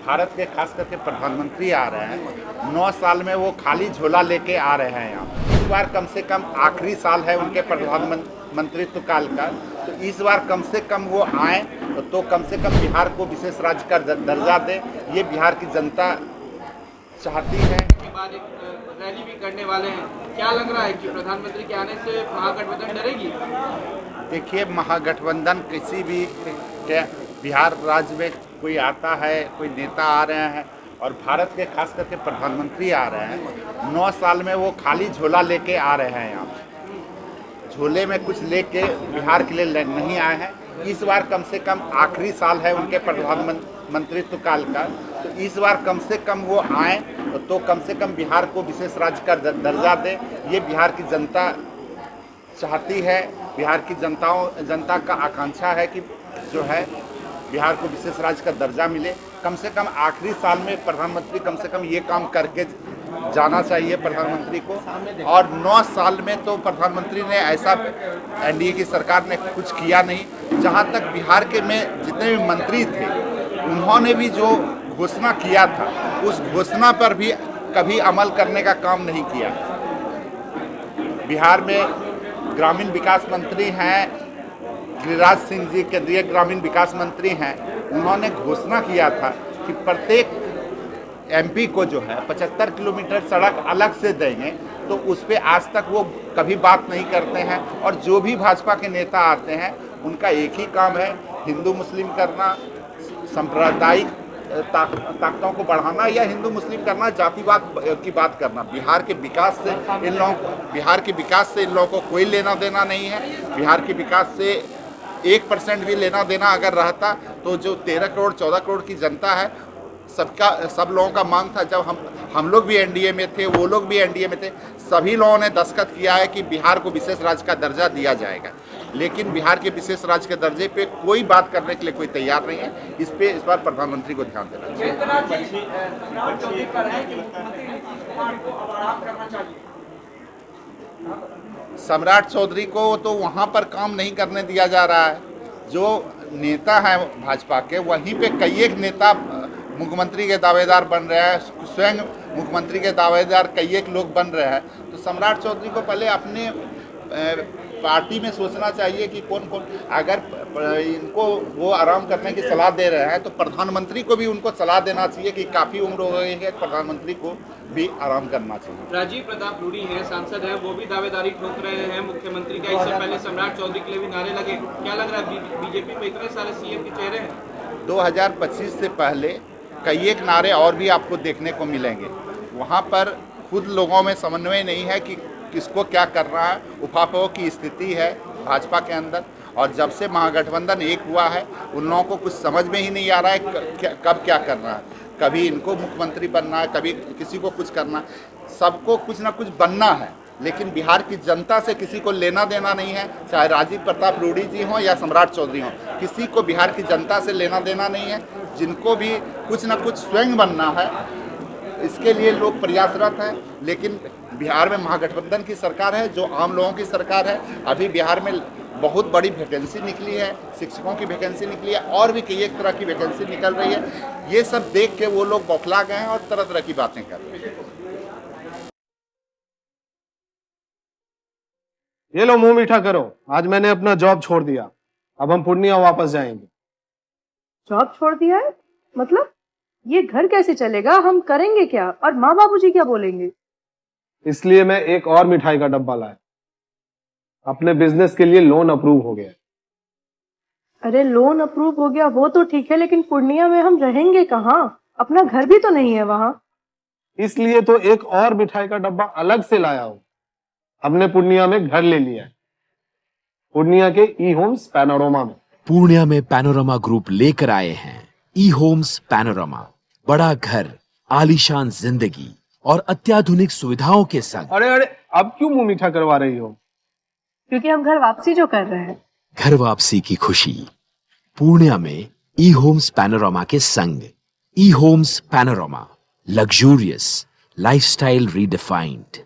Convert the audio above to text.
भारत के खास करके प्रधानमंत्री आ रहे हैं, 9 साल में वो खाली झोला लेके आ रहे हैं यहाँ। इस बार कम से कम आखिरी साल है उनके प्रधानमंत्रित्व काल का, तो इस बार कम से कम वो आए तो कम से कम बिहार को विशेष राज्य का दर्जा दे, ये बिहार की जनता चाहती है। के बाद एक रैली भी करने वाले हैं, क्या लग रहा है कि प्रधानमंत्री के आने से महागठबंधन डरेगी? देखिए, महागठबंधन किसी भी के बिहार राज्य में कोई आता है, कोई नेता आ रहे हैं और भारत के खास करके प्रधानमंत्री आ रहे हैं, 9 साल में वो खाली झोला लेके आ रहे हैं यहाँ। झोले में कुछ लेके बिहार के लिए नहीं आए हैं। इस बार कम से कम आखिरी साल है उनके प्रधानमंत्रित्व काल का, तो इस बार कम से कम वो आए तो कम से कम बिहार को विशेष राज्य का दर्जा दे, ये बिहार की जनता चाहती है। बिहार की जनता का आकांक्षा है कि जो है बिहार को विशेष राज्य का दर्जा मिले। कम से कम आखिरी साल में प्रधानमंत्री कम से कम ये काम करके जाना चाहिए प्रधानमंत्री को। और 9 साल में तो प्रधानमंत्री ने ऐसा, एनडीए की सरकार ने कुछ किया नहीं। जहाँ तक बिहार के में जितने भी मंत्री थे, उन्होंने भी जो घोषणा किया था, उस घोषणा पर भी कभी अमल करने का काम नहीं किया। बिहार में ग्रामीण विकास मंत्री हैं गिरिराज सिंह जी, केंद्रीय ग्रामीण विकास मंत्री हैं। उन्होंने घोषणा किया था कि प्रत्येक एमपी को जो है 75 किलोमीटर सड़क अलग से देंगे, तो उस पर आज तक वो कभी बात नहीं करते हैं। और जो भी भाजपा के नेता आते हैं, उनका एक ही काम है, हिंदू मुस्लिम करना, सांप्रदायिक ताकतों को बढ़ाना या हिंदू मुस्लिम करना, जातिवाद की बात करना। बिहार के विकास से इन लोगों को कोई लेना देना नहीं है। बिहार के विकास से 1% भी लेना देना अगर रहता तो जो 13 करोड़ 14 करोड़ की जनता है, सब लोगों का मांग था। जब हम लोग भी एनडीए में थे, वो लोग भी एनडीए में थे, सभी लोगों ने दस्तखत किया है कि बिहार को विशेष राज्य का दर्जा दिया जाएगा। लेकिन बिहार के विशेष राज्य के दर्जे पे कोई बात करने के लिए कोई तैयार नहीं है। इस बार प्रधानमंत्री को ध्यान देना चाहिए। सम्राट चौधरी को तो वहाँ पर काम नहीं करने दिया जा रहा है। जो नेता हैं भाजपा के, वहीं पे कई एक नेता मुख्यमंत्री के दावेदार बन रहे हैं, स्वयं मुख्यमंत्री के दावेदार कई एक लोग बन रहे हैं। तो सम्राट चौधरी को पहले अपने पार्टी में सोचना चाहिए कि कौन कौन, अगर इनको वो आराम करने की सलाह दे रहे हैं तो प्रधानमंत्री को भी उनको सलाह देना चाहिए कि काफ़ी उम्र हो गई है, प्रधानमंत्री को भी आराम करना चाहिए। राजीव प्रताप रूडी हैं, सांसद हैं, वो भी दावेदारी ठोक रहे हैं मुख्यमंत्री का। इससे पहले सम्राट चौधरी के लिए भी नारे लगे। क्या लग रहा है, बीजेपी में इतने सारे सीएम के चेहरे हैं? 2025 से पहले कई एक नारे और भी आपको देखने को मिलेंगे। वहाँ पर खुद लोगों में समन्वय नहीं है कि किसको क्या करना है। उफाफों की स्थिति है भाजपा के अंदर, और जब से महागठबंधन एक हुआ है, उन लोगों को कुछ समझ में ही नहीं आ रहा है कब क्या करना है। कभी इनको मुख्यमंत्री बनना है, कभी किसी को कुछ करना है। सबको कुछ ना कुछ बनना है, लेकिन बिहार की जनता से किसी को लेना देना नहीं है। चाहे राजीव प्रताप रूडी जी हों या सम्राट चौधरी हों, किसी को बिहार की जनता से लेना देना नहीं है। जिनको भी कुछ ना कुछ स्वयं बनना है, इसके लिए लोग प्रयासरत हैं। लेकिन बिहार में महागठबंधन की सरकार है, जो आम लोगों की सरकार है। अभी बिहार में बहुत बड़ी वैकेंसी निकली है, शिक्षकों की वैकेंसी निकली है, और भी कई एक तरह की वैकेंसी निकल रही है। ये सब देख के वो लोग बौखला गए हैं और तरह तरह की बातें कर रहे हैं। ये लो, मुंह मीठा करो। आज मैंने अपना जॉब छोड़ दिया, अब हम पूर्णिया वापस जाएंगे। जॉब छोड़ दिया है? मतलब ये घर कैसे चलेगा? हम करेंगे क्या? और माँ बाबूजी क्या बोलेंगे? इसलिए मैं एक और मिठाई का डब्बा लाया। अपने बिजनेस के लिए लोन अप्रूव हो गया। अरे लोन अप्रूव हो गया वो तो ठीक है, लेकिन पूर्णिया में हम रहेंगे कहाँ? अपना घर भी तो नहीं है वहाँ। इसलिए तो एक और मिठाई का डब्बा अलग से लाया हूँ। हमने पूर्णिया में घर ले लिया है, पूर्णिया के ई होम्स पैनोरमा में। पूर्णिया में पैनोरमा ग्रुप लेकर आए हैं ई होम्स पैनोरमा। बड़ा घर, आलीशान जिंदगी और अत्याधुनिक सुविधाओं के संग। अरे अरे, अब क्यों मुंह मीठा करवा रही हो? क्योंकि हम घर वापसी जो कर रहे हैं। घर वापसी की खुशी पूर्णिया में ई होम्स पैनोरमा के संग। E homes panorama, luxurious lifestyle redefined.